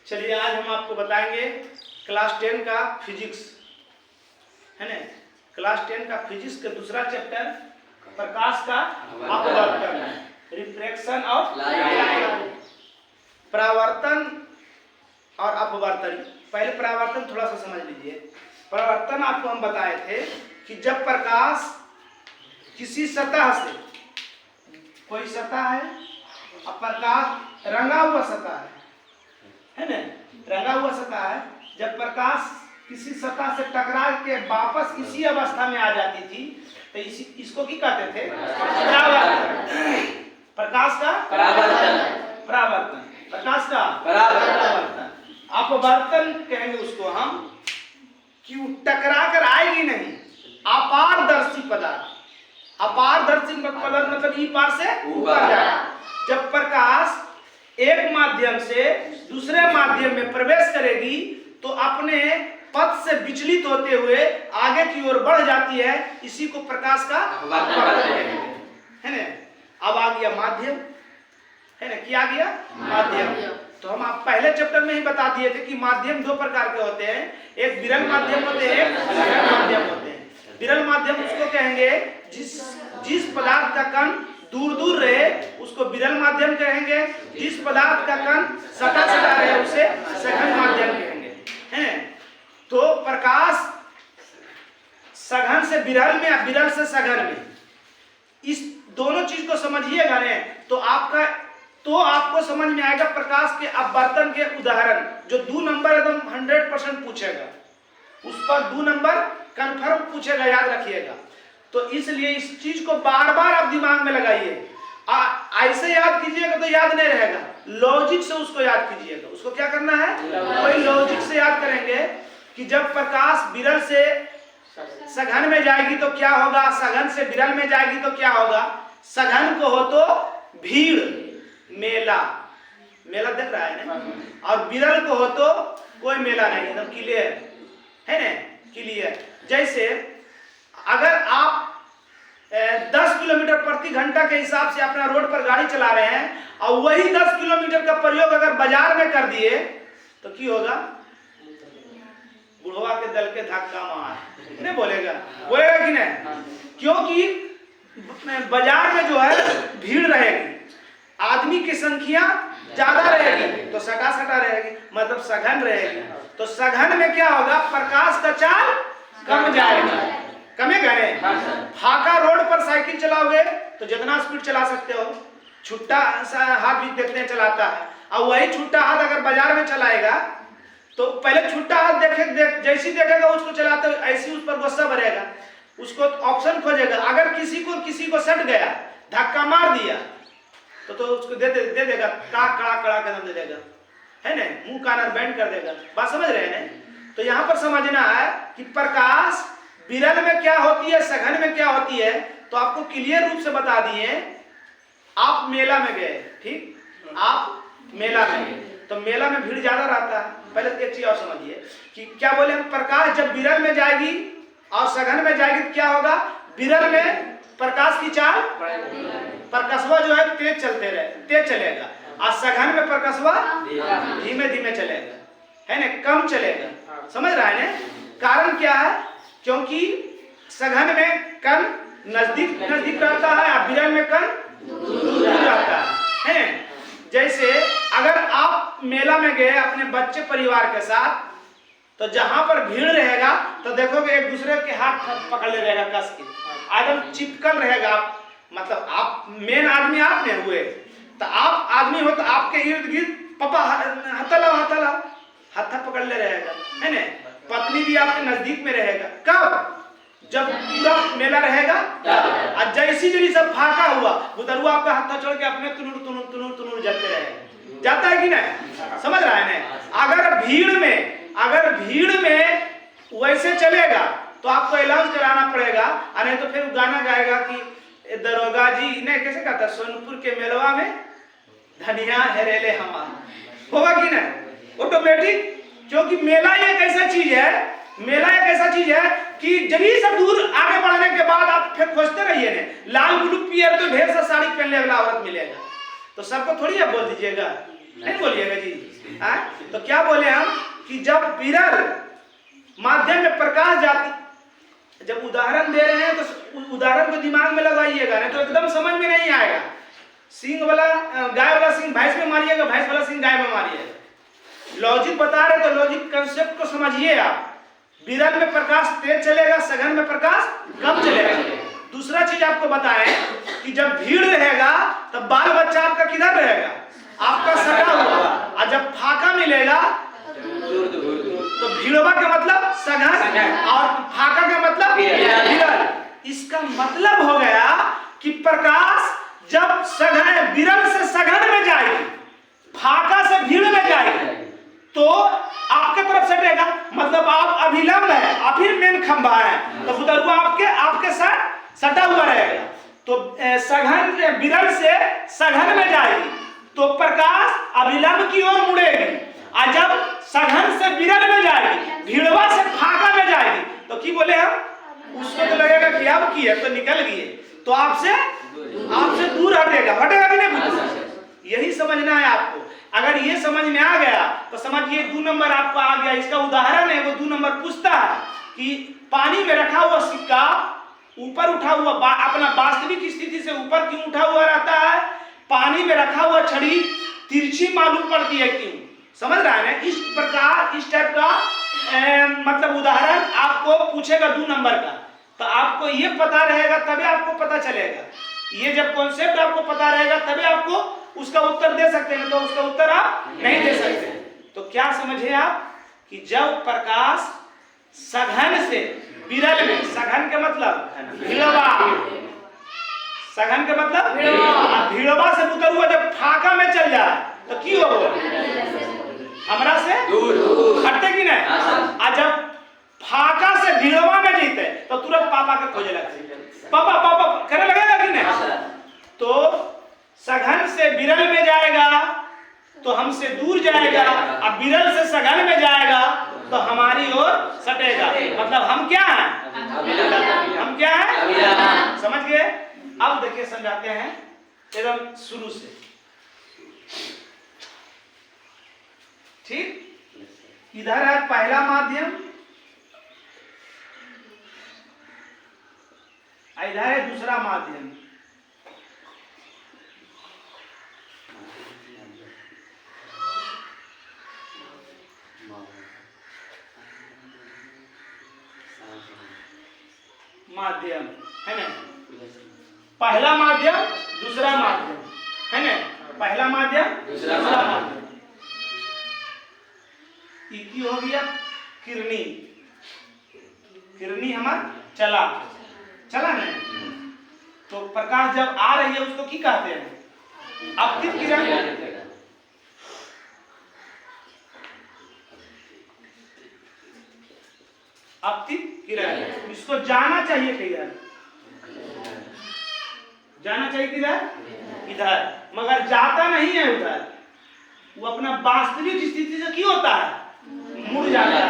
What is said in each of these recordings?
चलिए आज हम आपको बताएंगे क्लास 10 का फिजिक्स है ना। क्लास 10 का फिजिक्स का दूसरा चैप्टर प्रकाश का अपवर्तन, रिफ्रैक्शन ऑफ लाइट। परावर्तन और अपवर्तन। पहले परावर्तन थोड़ा सा समझ लीजिए। परावर्तन आपको हम बताए थे कि जब प्रकाश किसी सतह से, कोई सतह है और प्रकाश रंगा हुआ सतह है ना, रंगा हुआ सतह है, जब प्रकाश किसी सतह से टकरा के वापस इसी अवस्था में आ जाती थी तो इसको क्या कहते थे? परावर्तन। प्रकाश का परावर्तन, प्रकाश का परावर्तन। अपवर्तन कहेंगे उसको हम कि टकरा कर आएगी नहीं, अपारदर्शी पदार्थ। अपारदर्शी पदार्थ मतलब ई पार से ऊपर जाए। जब प्रकाश एक माध्यम से दूसरे माध्यम में प्रवेश करेगी तो अपने पथ से विचलित होते हुए आगे की ओर बढ़ जाती है, इसी को प्रकाश का अपवर्तन है ना। अब आ गया माध्यम है ना, क्या आ गया? माध्यम। तो हम आप पहले चैप्टर में ही बता दिए थे कि माध्यम दो प्रकार के होते हैं, एक विरल माध्यम होते हैं, एक सघन माध्यम होते हैं। विरल माध्यम उसको कहेंगे जिस पदार्थ का कण दूर दूर रहे उसको विरल माध्यम कहेंगे, जिस पदार्थ का कण सटा सटा रहे उसे सघन माध्यम कहेंगे हैं। तो प्रकाश सघन से विरल में या विरल से सघन में, इस दोनों चीज को समझिएगा ने तो आपको समझ में आएगा प्रकाश के अपवर्तन के उदाहरण। जो 2 नंबर एकदम 100% पूछेगा, उस पर 2 नंबर कंफर्म पूछेगा, याद रखिएगा। तो इसलिए इस चीज को बार बार आप दिमाग में लगाइए। ऐसे याद कीजिएगा तो याद नहीं रहेगा, लॉजिक से उसको याद कीजिएगा। उसको क्या करना है? कोई लॉजिक से याद करेंगे कि जब प्रकाश विरल से सघन में जाएगी तो क्या होगा, सघन से विरल में जाएगी तो क्या होगा। सघन को हो तो भीड़, मेला, मेला देख रहा है ना, और विरल को हो तो कोई मेला नहीं, एकदम क्लियर है ना, क्लियर। जैसे अगर आप 10 किलोमीटर प्रति घंटा के हिसाब से अपना रोड पर गाड़ी चला रहे हैं और वही 10 किलोमीटर का प्रयोग अगर बाजार में कर दिए तो क्या होगा? बुढ़वा के दल के धक्का मार नहीं बोलेगा कि नहीं? क्योंकि बाजार में जो है भीड़ रहेगी, आदमी की संख्या ज्यादा रहेगी तो सटा सटा रहेगी, मतलब सघन रहेगी। तो सघन में क्या होगा? प्रकाश का चाल कम जाएगा, कमेगा नहीं। फाका रोड पर साइकिल चलाओगे तो जितना स्पीड चला सकते हो, छुट्टा हाथ भी देखते हैं चलाता है, और वही छुट्टा हाथ अगर बाजार में चलाएगा तो पहले छुट्टा हाथ जैसी देखेगा उसको चलाते हुए ऐसी उस पर गुस्सा भरेगा, उसको ऑप्शन खोजेगा। अगर किसी को सट गया, धक्का मार दिया तो उसको दे देगा, कड़ा कदम दे देगा है ना, मुंह कान बैंड कर देगा। बात समझ रहे हैं? तो यहाँ पर समझना है कि प्रकाश विरल में क्या होती है, सघन में क्या होती है। तो आपको क्लियर रूप से बता दिए। आप मेला में गए, ठीक, आप मेला में गए तो मेला में भीड़ ज्यादा रहता है। पहले एक चीज और समझिए कि क्या बोले हम, प्रकाश जब विरल में जाएगी और सघन में जाएगी तो क्या होगा? विरल में प्रकाश की चाल, प्रकाशवा जो है तेज चलेगा, और सघन में प्रकाशवा धीमे धीमे चलेगा है ना, कम चलेगा। समझ रहा है ना? कारण क्या है? क्योंकि सघन में कण नजदीक रहता है और विरल में कण दूर रहता है। जैसे अगर आप मेला में गए अपने बच्चे परिवार के साथ, तो जहां पर भीड़ रहेगा तो देखोगे एक दूसरे के हाथ पकड़ ले रहेगा, कस के एकदम चिपकल रहेगा। मतलब आप मेन आदमी आप नहीं हुए तो आप आदमी हो तो आपके इर्द गिर्द पापा हाथ पकड़ ले रहेगा है ना। पत्नी भी आपके नजदीक में रहेगा। कब? जब पूरा मेला रहेगा। और जैसी सब फाका हुआ उधरुआ आपका हाथ छोड़ के अपने तुनुर जाते रहेगा, जाता है कि नहीं? समझ रहा है ना? अगर भीड़ में वैसे चलेगा तो आपको अनाउंस कराना पड़ेगा, और नहीं तो फिर गाना गाएगा कि दरोगा जी ने कैसे कहता, सोनपुर के मेलवा में धनिया हेरेले हमारा, होगा कि नहीं? ऑटोमेटिक। क्योंकि मेला एक ऐसा चीज है कि जब ही सब दूर आगे बढ़ने के बाद आप फिर खोजते रहिए ने, लाल ब्लू पियर तो ढेर सा साड़ी पहनने वाला औरत मिलेगा, तो सबको थोड़ी आप बोल दीजिएगा, नहीं बोलिएगा जी। तो क्या बोले हम कि जब विरल माध्यम में प्रकाश जाती, जब उदाहरण दे रहे हैं तो उदाहरण को दिमाग में लगाइएगा, नहीं तो एकदम समझ में नहीं आएगा। सिंह वाला गाय वाला सिंह भैंस में मारिएगा, भैंस वाला सिंह गाय में मारिएगा। लॉजिक बता रहे तो लॉजिक कंसेप्ट को समझिए आप। विरल में प्रकाश तेज चलेगा, सघन में प्रकाश कम चलेगा। दूसरा चीज आपको बताएं कि जब भीड़ रहेगा तब बाल बच्चा आपका किधर रहेगा, आपका सटा हुआ, और जब फाका मिलेगा तो भीड़वा का मतलब सघन और फाका का मतलब विरल। इसका मतलब हो गया कि प्रकाश जब सघन विरल से सघन में जाएगी, फाका से भीड़ में जाएगी, तो आपके तरफ सटेगा, मतलब आप अभिलंब है और फिर मेन खंभा है, तो उधर आपके साथ सटा हुआ रहेगा। तो सघन विरल से सघन में जाएगी तो प्रकाश अभिलंब की ओर मुड़ेगी, और जब सघन से विरल में जाएगी, भीड़वा से फाका में जाएगी, तो की बोले हम, उसको तो लगेगा कि अब की है तो निकल गई, तो आपसे दूर हटेगा कि नहीं। यही समझना है आपको। अगर ये समझ में आ गया तो समझिए 2 नंबर आपको आ गया। इसका उदाहरण है, वो 2 नंबर पूछता है कि पानी में रखा हुआ सिक्का ऊपर उठा हुआ, अपना वास्तविक स्थिति से ऊपर क्यों उठा हुआ रहता है, पानी में रखा हुआ छड़ी तिरछी मालूम पड़ती है क्यों? समझ रहा है ना? इस प्रकार इस टाइप का मतलब उदाहरण आपको पूछेगा 2 नंबर का, तो आपको ये पता रहेगा तभी आपको पता चलेगा। ये जब कॉन्सेप्ट आपको पता रहेगा तभी आपको उसका उत्तर दे सकते हैं, तो उसका उत्तर आप नहीं दे सकते। तो क्या समझे आप कि जब प्रकाश सघन से विरल में, सघन का मतलब भीड़वा, सघन का मतलब भीड़वा से उतर हुआ जब फाका में चल जाए तो की हो, हमरा से दूर हटते कि नहीं। और जब फाका से भीड़वा में जीते तो तुरंत पापा के खोजे लगते, पापा पापा करने लगेगा कि नहीं। तो सघन से विरल में जाएगा तो हमसे दूर जाएगा, अब विरल से सघन में जाएगा तो हमारी ओर सटेगा, मतलब हम क्या हैं, हम क्या हैं, समझ गए। अब देखिए समझाते हैं एकदम शुरू से, ठीक। इधर है पहला माध्यम, इधर है दूसरा माध्यम। माध्यम है ना, पहला माध्यम दूसरा माध्यम है ना, पहला माध्यम दूसरा माध्यम। की हो गया किरनी, किरनी हमारा चला नहीं, तो प्रकाश जब आ रही है उसको की कहते हैं, आपतित किरण। आपतित किरण, इसको जाना चाहिए किधर, जाना चाहिए किधर, इधर, मगर जाता नहीं है उधर। वो अपना वास्तविक स्थिति से क्यों होता है, मुड़ जाता है।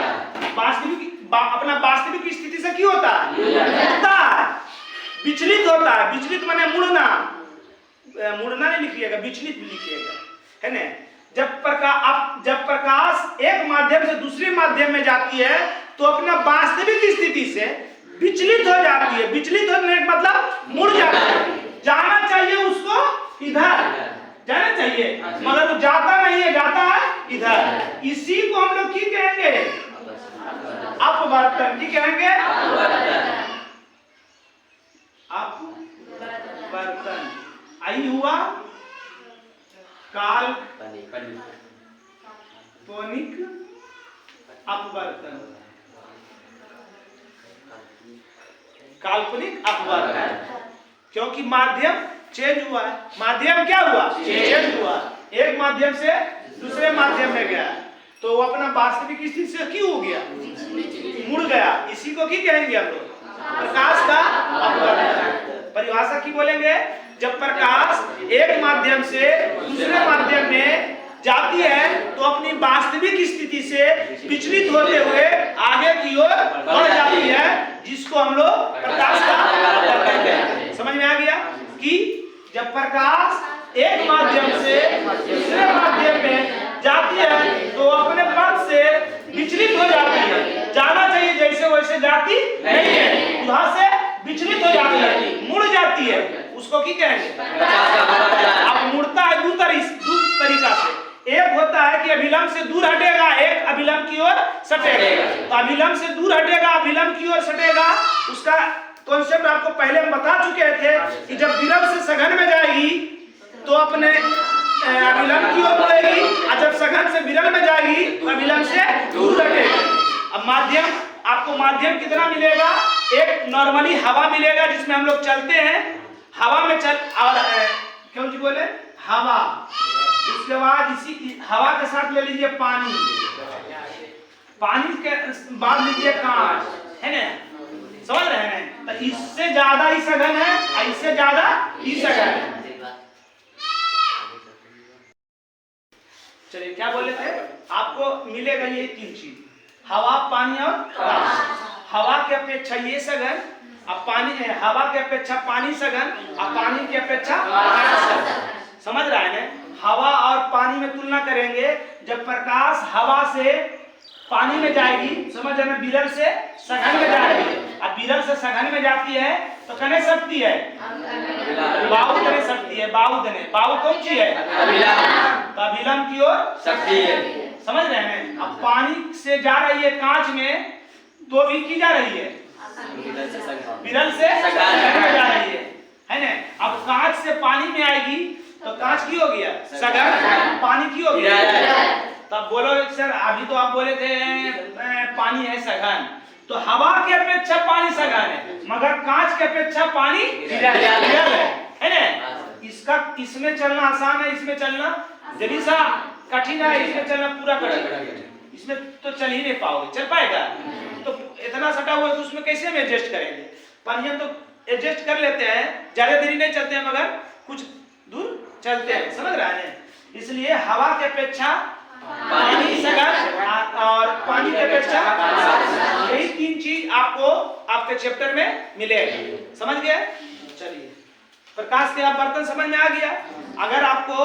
अपना वास्तविक स्थिति से क्यों होता है, विचलित होता है। विचलित माने मुड़ना, मुड़ना नहीं लिखिएगा, विचलित लिखिएगा, है ना। जब प्रकाश एक माध्यम से दूसरे माध्यम में जाती है तो अपना वास्तविक स्थिति से विचलित हो जाती है। विचलित होने का मतलब मुड़ जाता है। जाना चाहिए उसको इधर, जाना चाहिए, मगर वो जाता नहीं है, जाता है इधर। इसी को हम लोग की कहेंगे, अपवर्तन। की कहेंगे, अपवर्तन। आई हुआ काल्पनिक अपवर्तन, काल्पनिक अपवर्तन, क्योंकि माध्यम चेंज हुआ है। माध्यम क्या हुआ, चेंज हुआ, एक माध्यम से दूसरे माध्यम में गया, तो वो अपना वास्तविक स्थिति से क्यों हो गया, मुड़ गया। इसी को की कहेंगे हम लोग, प्रकाश का अपवर्तन। परिभाषा की बोलेंगे, जब प्रकाश एक माध्यम से दूसरे माध्यम में जाती है तो अपनी वास्तविक स्थिति से विचलित होते हुए आगे की ओर बढ़ जाती है, जिसको हम लोग प्रकाश का अपवर्तन कहते हैं। समझ में आ गया कि जब प्रकाश एक माध्यम से दूसरे माध्यम में जाती है नहीं है, उधर से विचलित हो जाती है, मुड़ जाती है, उसको की कहेंगे? अब मुड़ता है दो तरीका से। एक होता है कि अभिलंब से दूर हटेगा, एक अभिलंब की ओर सटेगा। तो अभिलंब से दूर हटेगा, अभिलंब की ओर सटेगा, उसका कॉन्सेप्ट आपको पहले हम बता चुके थे कि जब विलंब से सघन में जाएगी तो अपने अभिलंब की ओर मुड़ेगी, और जब सघन से विलंब में जाएगी तो अभिलंब से दूर हटेगी। अब माध्यम, आपको माध्यम कितना मिलेगा? एक नॉर्मली हवा मिलेगा जिसमें हम लोग चलते हैं, हवा में चल, और क्यों जी बोले हवा, उसके बाद इसी हवा के साथ ले लीजिए पानी, पानी के बाद लीजिए कांच, है ना, समझ रहे हैं? तो इससे ज्यादा ही सघन है और इससे ज्यादा ही सघन है। चलिए क्या बोले थे? आपको मिलेगा ये तीन चीज, हवा, पानी और कांच। हवा के अपेक्षा ये सघन, अब पानी है, हवा के अपेक्षा पानी सघन, और पानी की अपेक्षा कांच सघन। समझ रहा है ना? हवा और पानी में तुलना करेंगे, जब प्रकाश हवा से पानी में जाएगी, समझ रहे हैं, विरल से सघन में जाएगी, अब विरल से सघन में जाती है तो कने सकती है, बाहु कने सकती है, बाहु देने, बाहु कौन सी है? तो अभिलंब की ओर सकती है। समझ रहे हैं? अब पानी से जा रही है कांच में, तो भी की जा रही है विरल से सघन में जा रही है ना? अब कांच से पानी में आएगी तो कांच की हो गया सघन, पानी की हो गया। तब बोलो सर, अभी तो आप बोले थे पानी है सघन, तो हवा के अपेक्षा पानी सघन है, मगर कांच के अपेक्षा पानी विरल है ना? इसका, इसमें चलना आसान है, इसमें चलना जरी सा कठिन है, इसमें चलना पूरा कठिन, इसमें तो चल ही नहीं पाओगे, चल पाएगा? तो इतना सटा हुआ है तो उसमें कैसे हम एडजस्ट करेंगे? पानी हम तो एडजस्ट कर लेते हैं, ज्यादा देरी नहीं चलते हैं, मगर कुछ दूर चलते हैं, समझ रहा है? इसलिए हवा के अपेक्षा पानी सघन और पानी के अपेक्षा, यही तीन चीज आपको आपके चैप्टर में मिलेगी। समझ गए? चलिए, प्रकाश के आप बर्तन समझ में आ गया। अगर आपको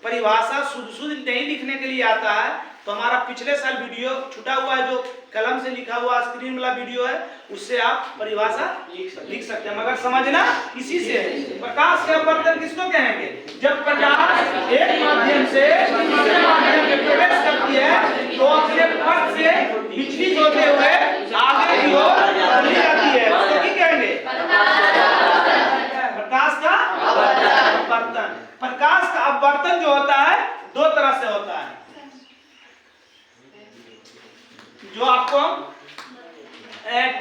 परिभाषा शुद्ध नहीं लिखने के लिए आता है तो हमारा पिछले साल वीडियो छूटा हुआ है, जो कलम से लिखा हुआ स्क्रीन वाला वीडियो है, उससे आप परिभाषा लिख सकते हैं, मगर समझना इसी से है। प्रकाश के अपवर्तन किसको कहेंगे? जब प्रकाश एक माध्यम से दूसरे माध्यम में प्रवेश करती है तो अपने पथ से विचलित होते हुए आगे की ओर चली जाती है, उसको क्या कहेंगे? प्रकाश का अपवर्तन। प्रकाश का अपवर्तन जो होता है दो तरह से होता है, जो आपको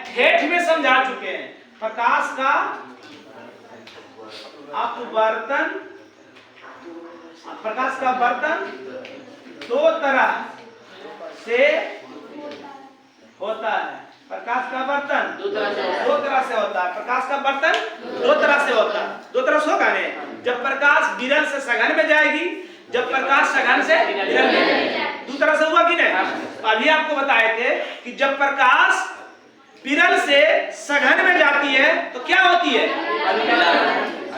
ठेठ में समझा चुके हैं। प्रकाश का अपवर्तन, प्रकाश का अपवर्तन दो तरह से होता है। प्रकाश का अपवर्तन दो तरह से होता है। प्रकाश का अपवर्तन दो तरह से होता है। दो तरह से होगा ने, जब प्रकाश विरल से सघन में जाएगी, जब प्रकाश सघन से विरल में जाएगी, दो तरह से हुआ कि नहीं? अभी आपको बताए थे कि जब प्रकाश विरल से सघन में जाती है तो क्या होती है?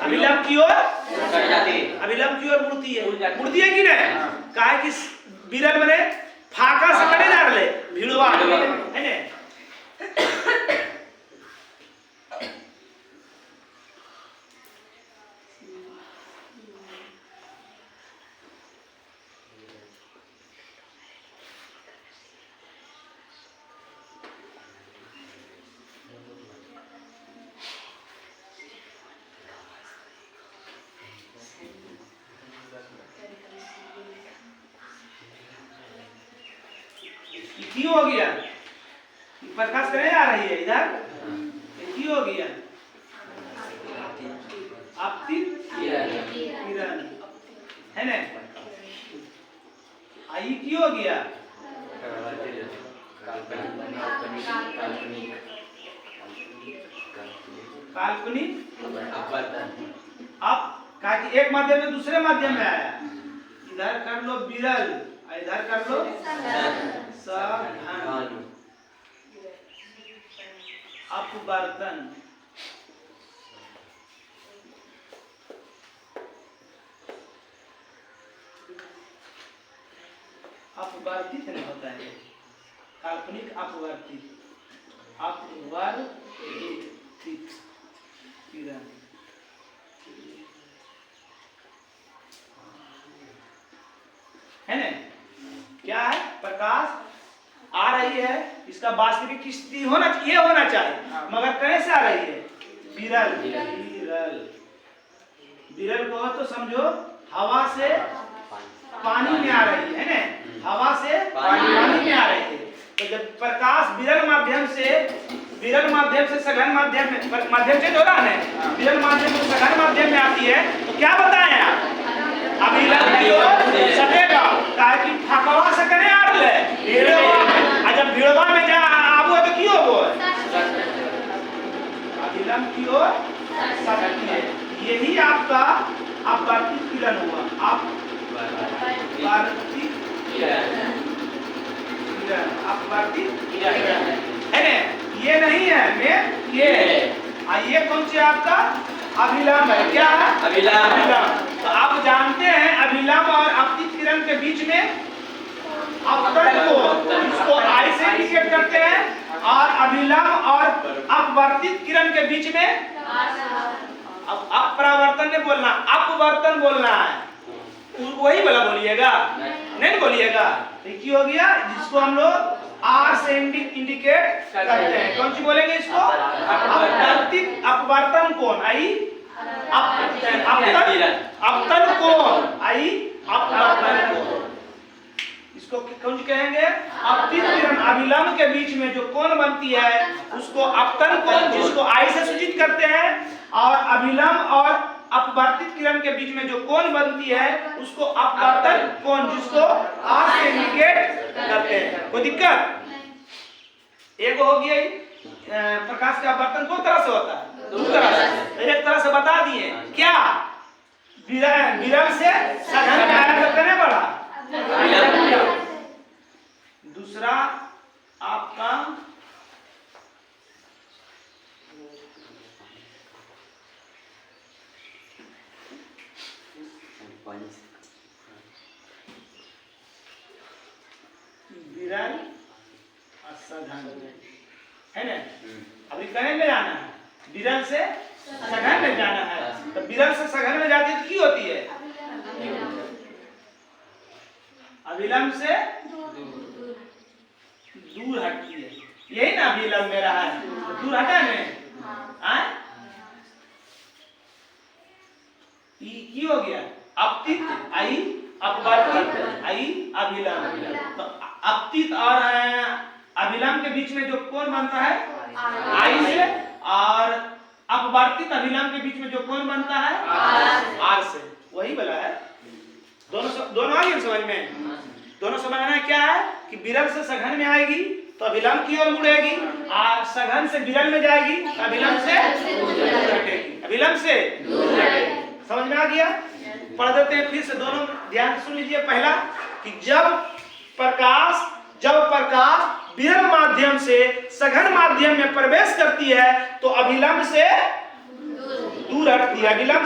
अभिलंब की ओर, अभिलंब की ओर मुड़ती है कि नहीं? काहे कि विरल मने फाका से कटे जा रहे भिड़वा है ने। की हो गया? प्रकाश करने आ रही है इधर, की हो गया? आपतित किरण है ना? आई की हो गया? काल्पनिक अब कहा कि एक माध्यम में दूसरे माध्यम में आया, इधर कर लो विरल, इधर कर लो सघन। अपवर्तन, अपवर्तित नहीं होता है, काल्पनिक अपवर्तित, अपवर्तित किरण है ना, क्या है, प्रकाश आ रही है, इसका वास्तविक स्थिति होना ये होना चाहिए, मगर कैसे आ रही है, विरल विरल विरल को तो समझो हवा से पानी में आ रही है ना, हवा से पानी में आ रही है। तो जब प्रकाश विरल माध्यम से सघन माध्यम में से हो रहा है, विरल माध्यम से सघन माध्यम में आती है, तो क्या बताएं आप, अभिलंब की ओर सटेगा, काहे कि फकवा से करे आर ले भीड़वा में, आ जब भीड़वा में जा आबो तो की होबो, अभिलंब की ओर सटती है। यही आपका अपवर्तित किरण हुआ, अपवर्तित किरण है ना, ये नहीं है मैं ये कौन सी आपका अभिलंब है, क्या है अभिलंब। तो आप जानते हैं अभिलंब और अपवर्तित किरण के बीच में अपवर्तन को इसको आई से इंडिकेट करते हैं, और अभिलंब और अपवर्तित किरण के बीच में अपरावर्तन नहीं बोलना, अपवर्तन बोलना है, वही वाला बोलिएगा, नहीं बोलिएगा। तो क्या हो गया, जिसको हम लोग आर से इंडिकेट करते हैं, कौन सी बोलेंगे इसको, अपवर्तन कोण, आई अपतन कोण, आई अपवर्तन कोण, इसको कौन सी कहेंगे, अपवर्तित किरण अभिलंब के बीच में जो कोण बनती है उसको अपतन कोण, जिसको आई से सूचित करते हैं, और अभिलंब और अपवर्तित किरण के बीच में जो कोण बनती है उसको अपवर्तन कोण, जिसको आर से इंडिकेट करते हैं। कोई दिक्कत, एक हो गया प्रकाश का अपवर्तन दो तरह से होता है, दो तरह से, एक तरह से बता दिए क्या, विरल से सघन में आया तो करने पड़ा, दूसरा आपका विरल और सघन है ना, अभी कहने में जाना है, विरल से सघन में जाना है, तो विरल से सघन में जाती है तो क्या होती है, अभिलंब से दूर हटती है, यही ना अभिलंब में रहा है, दूर हटा नहीं, की हो गया अपवर्तित आई अपवर्तित आई अभिलंब। तो अपवर्तित और अभिलंब के बीच में जो कोण बनता है आई से, और अपवर्तित अभिलंब के बीच में जो कोण बनता है आर से, वही वाला है। दोनों आ गए समझ में, दोनों समझना है क्या है कि विरल से सघन में आएगी तो अभिलंब की ओर मुड़ेगी, और सघन से विरल में जाएगी तो अभिलंब से दूर हटेगी, अभिलंब से दूर हटेगी। समझ में आ गया, पढ़ देते हैं फिर से, दोनों ध्यान सुन लीजिए। पहला कि जब प्रकाश विरल माध्यम से सघन माध्यम में प्रवेश करती है तो अभिलंब से दूर हटती है, अभिलंब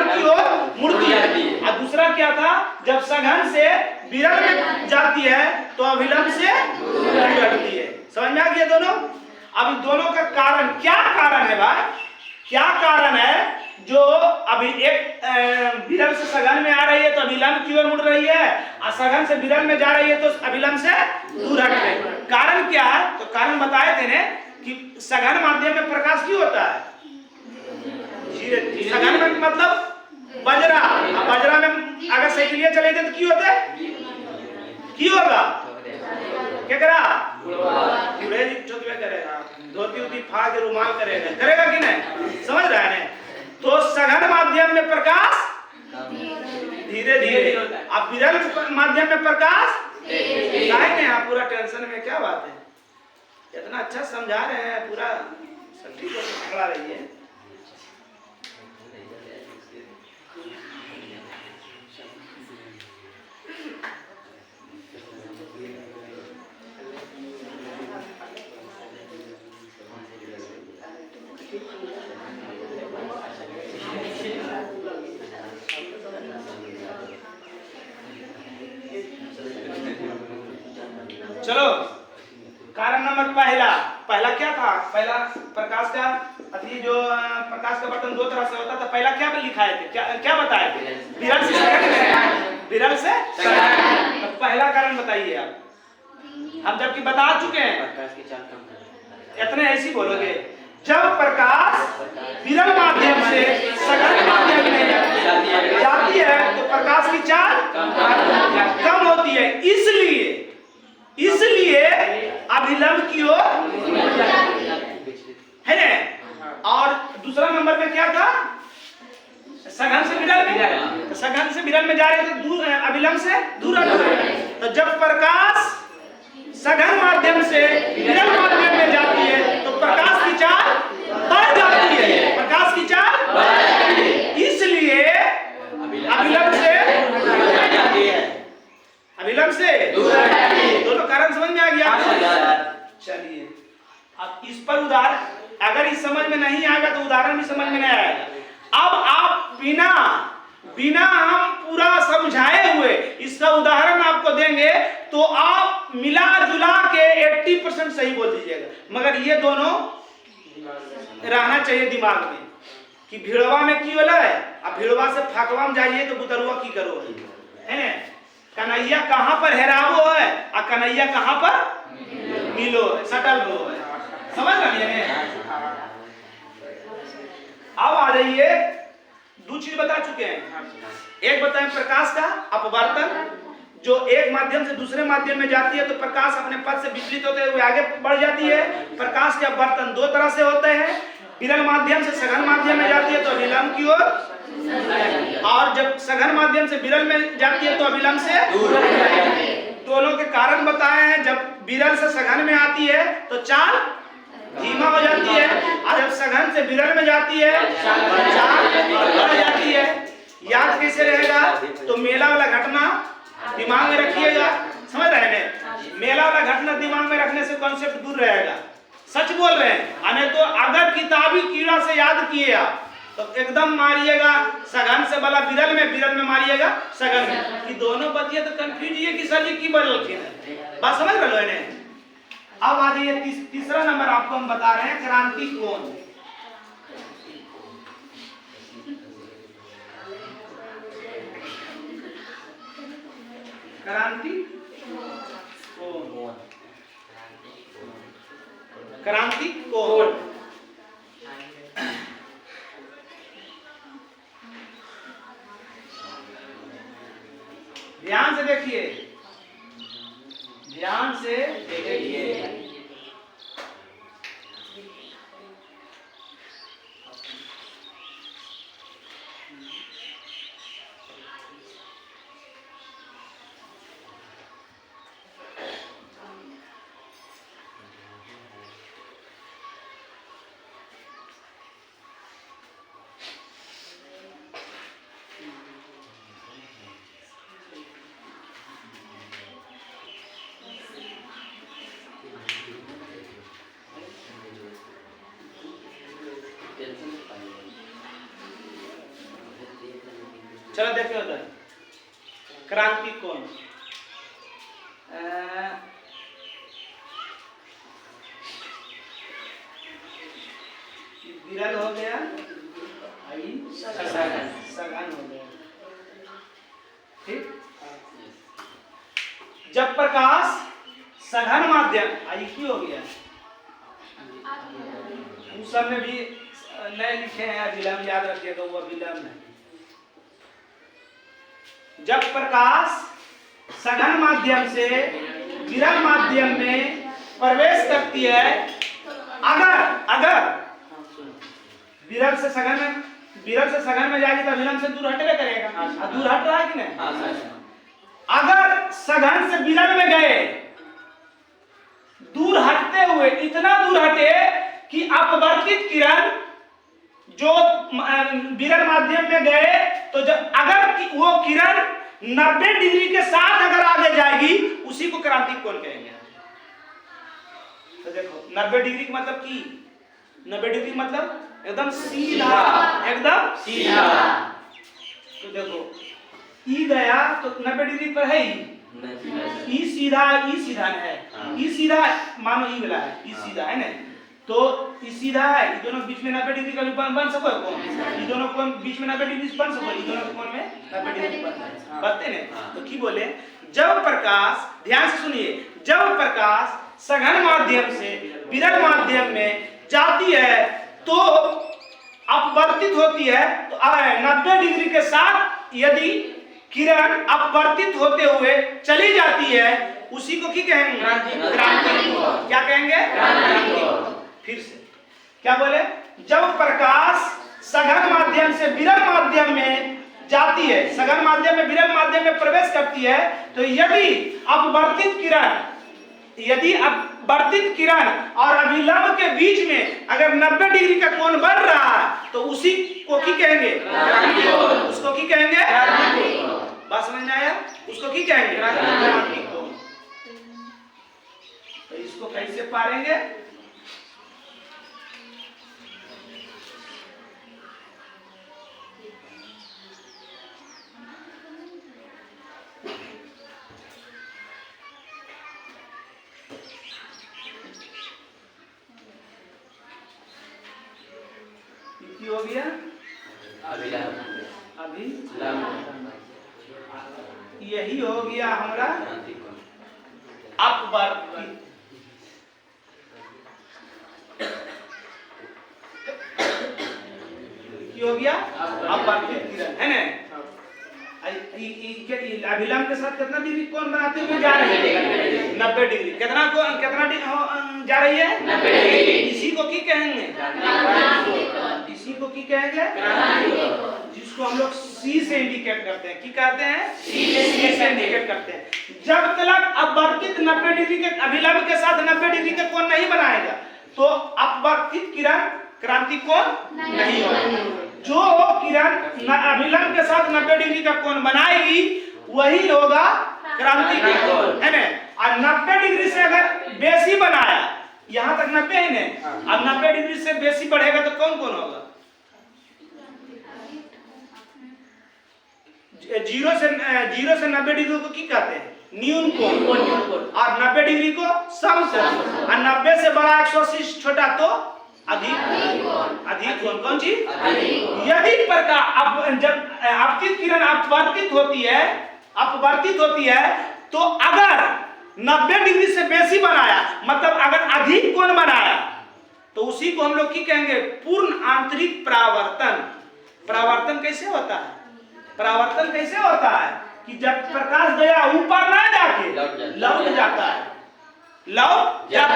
की ओर मुड़ती है। और दूसरा क्या था, जब सघन से विरल में जाती है तो अभिलंब से दूर हटती है। समझ में आ गया दोनों। अभी दोनों का कारण क्या, कारण है भाई, क्या कारण है जो अभी एक विरल से सघन में आ रही है तो अभिलंब की ओर मुड़ रही है, और सघन से विरल में जा रही है तो अभिलंब से दूर हट रही है। कारण क्या है, तो कारण बताए थे ने कि सघन माध्यम में प्रकाश क्यों होता है, सघन में मतलब बजरा, बजरा में अगर साइकिलिया चलेगी तो क्यों होता है, क्यों होगा, क्या करा करेगा, धोती उती फाड़ के रुमाल करेगा, करेगा कि नहीं, समझ रहा है। तो सघन माध्यम में प्रकाश धीरे धीरे, अब विरल माध्यम में प्रकाश नहीं, आप पूरा टेंशन में क्या बात है, इतना अच्छा समझा रहे हैं, पूरा सटीक खड़ा रही है। चलो कारण नंबर पहला, पहला क्या था, पहला प्रकाश का अति जो प्रकाश का बर्तन दो तरह से होता था, पहला क्या लिखाए थे, क्या बताए थे, विरल से सघन, विरल से सघन। तो पहला कारण बताइए आप, हम जबकि बता चुके हैं, प्रकाश की चाल कम इतने ऐसी बोलोगे, जब प्रकाश विरल माध्यम से सघन माध्यम में जाती है तो प्रकाश की चाल कम होती है, इसलिए अभिलंब की ओर है ना। और दूसरा नंबर में क्या था, सघन से विरल में, तो सघन से विरल में जा रहे थे, दूर अभिलंब से दूर हट रहे। तो जब प्रकाश सघन माध्यम से विरल माध्यम में जाती है तो प्रकाश की चाल बढ़ जाती है, प्रकाश की चाल बढ़ जाती है, इसलिए अभिलंब से दूर हट जाती है, अभिलंब से दूर हट जाती है। दोनों कारण समझ में आ गया। चलिए अब इस पर उदाहरण, अगर इस समझ में नहीं आएगा तो उदाहरण भी समझ में नहीं आएगा। अब आप बिना हम पूरा समझाए हुए इसका उदाहरण आपको देंगे तो आप मिला जुला के 80% सही बोल दीजिएगा, मगर ये दोनों रहना चाहिए दिमाग में कि भिड़वा में की होला है, अब भिड़वा से फाकवा में जाइए तो बुतरुआ की करो है ना। कन्हैया कहाँ पर हेरावो है और कन्हैया कहाँ पर मिलो सटल हो है, समझ रहे हैं। अब आ जाइए, दो चीज बता चुके हैं, एक बताएं प्रकाश का अपवर्तन, जो एक माध्यम से दूसरे माध्यम में जाती है तो प्रकाश अपने पथ से विचलित होते हुए आगे बढ़ जाती है। प्रकाश के अपवर्तन दो तरह से होते हैं, विरल माध्यम से सघन माध्यम में जाती है तो अभिलंब की ओर, और जब सघन माध्यम से विरल में जाती है तो अभिलंब से दूर। दोनों के कारण बताए हैं, जब विरल से सघन में आती है तो चाल धीमा हो जाती है, और जब सघन से विरल में जाती है चाल बढ़ जाती है। याद कैसे रहेगा, तो मेला वाला घटना दिमाग में रखिएगा, समझ रहे हैं, मेला वाला घटना दिमाग में रखने से कॉन्सेप्ट दूर रहेगा, सच बोल रहे हैं। नहीं तो अगर किताबी कीड़ा से याद किए आप तो एकदम मारिएगा सघन से वाला विरल में मारिएगा सघन में, कि दोनों बतिए तो कंफ्यूज है कि सर जी की बदलखिन है, बात समझ रहे हैं। अब आ जाइए तीसरा नंबर आपको हम बता रहे हैं, क्रांति कोण। क्रांति कोण, क्रांति कोण। ध्यान से देखिए, ध्यान से देखिए, चलो देखिए उधर क्रांति कोण। विरल हो गया, सघन हो गया, ठीक। जब प्रकाश सघन माध्यम की हो गया, उस सब में भी नए लिखे हैं विलंब, याद रखिएगा वो विलंब है। जब प्रकाश सघन माध्यम से विरल माध्यम में प्रवेश करती है, अगर विरल से सघन में जाएगी तो विलंब से दूर हटवे करेगा, दूर हट रहा है कि नहीं। अगर सघन से विरल में गए, दूर हटते हुए इतना दूर हटे कि अपवर्तित किरण जो विरल माध्यम में गए, तो जब अगर वो किरण 90 डिग्री के साथ अगर आगे जाएगी, उसी को क्रांति कोण कहेंगे। तो देखो 90 डिग्री का मतलब की 90 डिग्री मतलब एकदम सीधा, एकदम सीधा। तो देखो ई गया तो 90 डिग्री पर है ही, ई सीधा है, ई सीधा मानो ई वाला है, ई सीधा है ना, तो ई सीधा है, ई दोनों बीच में 90 डिग्री का भी बन सको कौन, ई दोनों कोण बीच में 90 डिग्री बन सको, ई दोनों कोण में 90 डिग्री बनते ने। तो की बोले, जब प्रकाश, ध्यान से सुनिए, जब प्रकाश सघन माध्यम से विरल माध्यम में जाती है तो अपवर्तित होती है, तो 90 डिग्री के साथ यदि किरण अपवर्तित होते हुए चली जाती है, उसी को की कहेंगे? क्रांति। क्या कहेंगे? क्रांति। फिर से क्या बोले, जब प्रकाश सघन माध्यम से विरल माध्यम में जाती है, सघन माध्यम में विरल माध्यम में प्रवेश करती है, तो यदि अपवर्तित किरण और अभिलंब के बीच में अगर 90 डिग्री का कोण बन रहा है, तो उसी को की कहेंगे? उसको की कहेंगे? बात समझ में आया? उसको की कहेंगे? क्रांति कोण। तो इसको कैसे पारेंगे? हो गया अभी यही हो गया हमारा अपवर्तित। हो गया अपवर्तित किरण है ना। अभिलंब के साथ कितना डिग्री कोण बनाते हुए जा रही है? 90 डिग्री। कितना जा रही है? 90 डिग्री। इसी को की कहेंगे? इसी को की कहेंगे? जिसको हम लोग सी से इंडिकेट करते हैं। की कहते हैं? सी से इंडिकेट करते हैं। जब तक अपवर्तित 90 डिग्री के अभिलंब के साथ 90 डिग्री का कोण नहीं बनाएगा, तो अपवर्तित किरण क्रांति कोण नहीं होगा। जो किरण अभिलंब के साथ 90 डिग्री का कोण बनाएगी वही होगा क्रांति कोण, है ना। और 90 डिग्री से अगर बेसी बनाया, यहाँ तक 90 है ना, अब 90 डिग्री से बेसी बढ़ेगा तो कौन कौन होगा? 0 से 90 डिग्री को की कहते हैं? न्यून कोण। और 90 डिग्री को सम कोण। और 90 से बड़ा 180 छोटा तो अधिक कोण। कौन चीज? यदि प्रकाश जब आपतित किरण अपवर्तित होती है तो अगर 90 डिग्री से बेसी बनाया, मतलब अगर अधिक कोण बनाया, तो उसी को हम लोग की कहेंगे? पूर्ण आंतरिक परावर्तन। परावर्तन कैसे होता है? परावर्तन कैसे होता है कि जब प्रकाश गया ऊपर ना जाके लौट जाता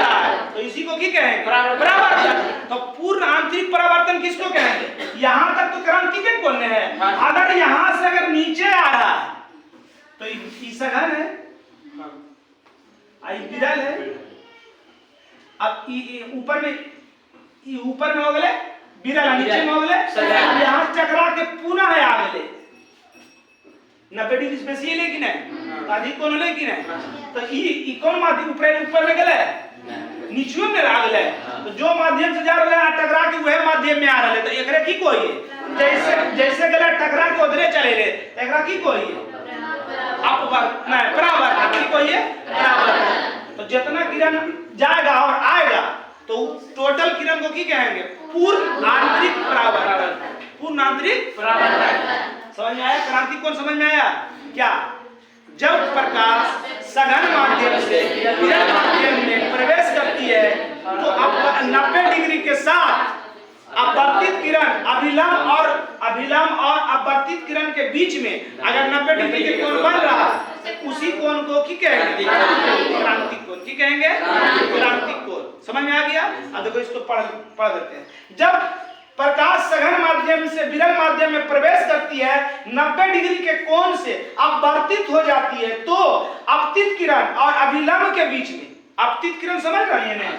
है, तो इसी को की कहेंगे? परावर्तन। तो पूर्ण आंतरिक परावर्तन किसको कहेंगे? यहाँ तक तो क्रांति के कोण है। अगर यहाँ से अगर नीचे आ रहा है तो ई सघन है, आई विरल है। अब ऊपर में हो गए विरल, नीचे में हो गए यहाँ चक्रा के पुनः है आ गए 90 डिग्री से बेसी है कि नहीं? अधिक कोण है कि नहीं? तो ई कौन माध्यम ऊपर में गए, नीचे में आ गए, तो जो माध्यम से जा रहे हैं टकरा के वह माध्यम में आ रहे हैं, तो एकरे की कोई है? जैसे गले टकरा के उधरे चले गए, एकरा की कोई है? अपवर्तन नहीं, परावर्तन की कोई है? परावर्तन। तो जितना किरण जाएगा और आएगा तो टोटल किरण को की कहेंगे? पूर्ण आंतरिक परावर्तन। पूर्ण आंतरिक परावर्तन। समझ में आया? क्रांति कोण समझ में आया क्या? जब प्रकाश सघन माध्यम से विरल माध्यम में प्रवेश करती है तो अब 90 डिग्री के साथ अपवर्तित किरण अभिलंब और अपवर्तित किरण के बीच में अगर 90 डिग्री के कोण बन रहा है, उसी कोण को की कहेंगे? क्रांति कोण। की कहेंगे? क्रांति कोण। समझ में आ गया? अब देखो इसको पढ़ देते हैं। जब प्रकाश सघन माध्यम से विरल माध्यम में प्रवेश करती है, 90 डिग्री के कोण से अपवर्तित हो जाती है, तो अपतित किरण और अभिलंब के बीच में, अपतित किरण समझ रही है ना?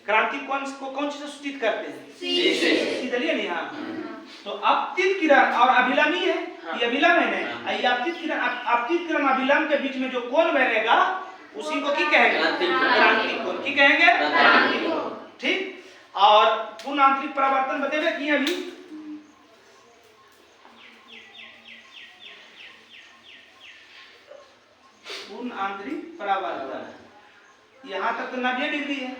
क्रांति कोण को कौन से सूचित करते हैं? सी दलिए नहीं। हाँ, तो अपतित किरण और अभिलंब ही है, ये अभिलंब है ना। ये अपतित किरण अभिलंब के बीच में जो कोण बनेगा उसी को की कहेंगे? क्रांति कोण। की कहेंगे? क्रांति कोण। ठीक। और पूर्ण आंतरिक परावर्तन बतेबे किए अभी। पूर्ण आंतरिक परावर्तन। यहाँ तक तो 90 डिग्री है,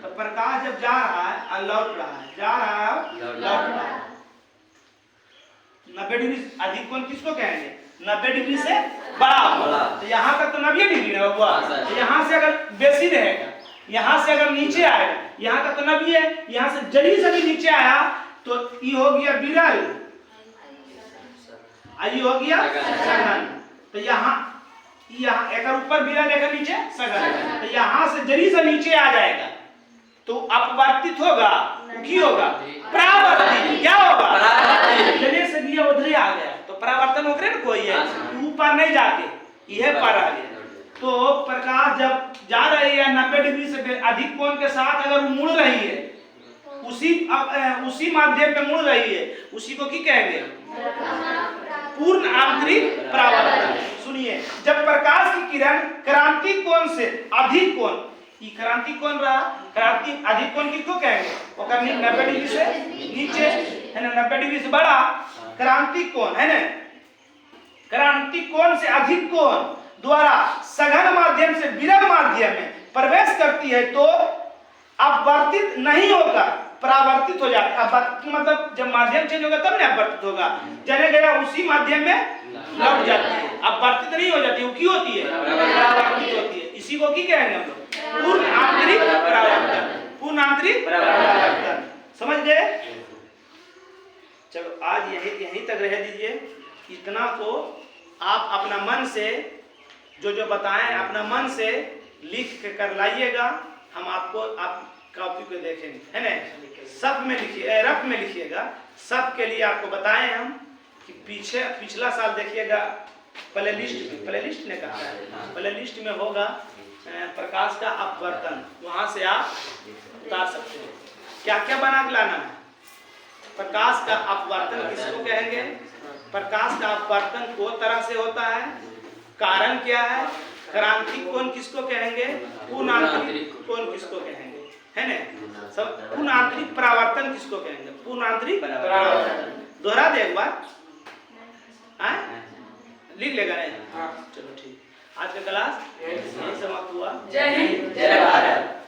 तो प्रकाश जब जा रहा है और लौट रहा है, जा रहा है और लौट रहा है। 90 डिग्री अधिक कोण किसको कहेंगे? 90 डिग्री से बड़ा होगा। तो यहाँ तक तो 90 डिग्री ना हुआ, तो यहाँ से अगर बेसी रहेगा, यहाँ से अगर नीचे आएगा, यहाँ तक तो 90 है, यहाँ से जड़ी से भी नीचे आया तो ये हो गया विरल, ये हो गया सघन। तो यहाँ एक ऊपर विरल एक नीचे सघन, तो यहाँ से जड़ी से नीचे आ जाएगा तो अपवर्तित होगा, की होगा परावर्तित। क्या होगा? जने से दिया उधर आ गया तो परावर्तन होकर ना कोई है, ऊपर नहीं जाके यह पर आ गया। तो प्रकाश जब जा रही है 90 डिग्री से अधिक कोण के साथ अगर वो मुड़ रही है, उसी माध्यम पे मुड़ रही है, उसी को की कहेंगे? पूर्ण आंतरिक परावर्तन। सुनिए, जब प्रकाश की किरण क्रांति कोण से अधिक कोण, ये क्रांति कोण रहा, क्रांति अधिक कोण किसको कहेंगे? वो करनी 90 डिग्री से नीचे है ना, 90 डिग्री से बड़ा क्रांति कोण है ना, क्रांति कोण से अधिक कोण द्वारा सघन माध्यम से विरल माध्यम में प्रवेश करती है तो अपवर्तित नहीं होगा, परावर्तित हो जाता है। अपवर्तित मतलब जब माध्यम चेंज होगा तब ना अपवर्तित होगा, जने गया उसी माध्यम में लौट जाती है, अपवर्तित नहीं हो जाती, वो की होती है? परावर्तित होती है। इसी को की कहेंगे हम लोग? पूर्ण आंतरिक परावर्तन। पूर्ण आंतरिक परावर्तन। समझ गए? चलो आज यहीं तक रह दीजिए। इतना तो आप अपना मन से जो बताएं अपना मन से लिख के कर लाइएगा, हम आपको आप कॉपी पे देखेंगे, है ना? सब में लिखिए, रफ में लिखिएगा। सब के लिए आपको बताएं हम कि पिछला साल देखिएगा प्ले लिस्ट ने कहा है, प्ले लिस्ट में होगा प्रकाश का अपवर्तन, वहां से आप उतार सकते हैं। क्या क्या बना के लाना है? प्रकाश का अपवर्तन किसको कहेंगे? प्रकाश का अपवर्तन दो तरह से होता है, कारण क्या है? क्रांति कोण किसको कहेंगे? पूर्ण आंतरिक कोण किसको कहेंगे? है ना? सब पूर्ण आंतरिक परावर्तन किसको कहेंगे? पूर्ण आंतरिक परावर्तन। दोहरा दे एक बार, लिख लेगा नहीं? हाँ चलो ठीक। आज का क्लास यही समाप्त हुआ। जय हिंद, जय भारत।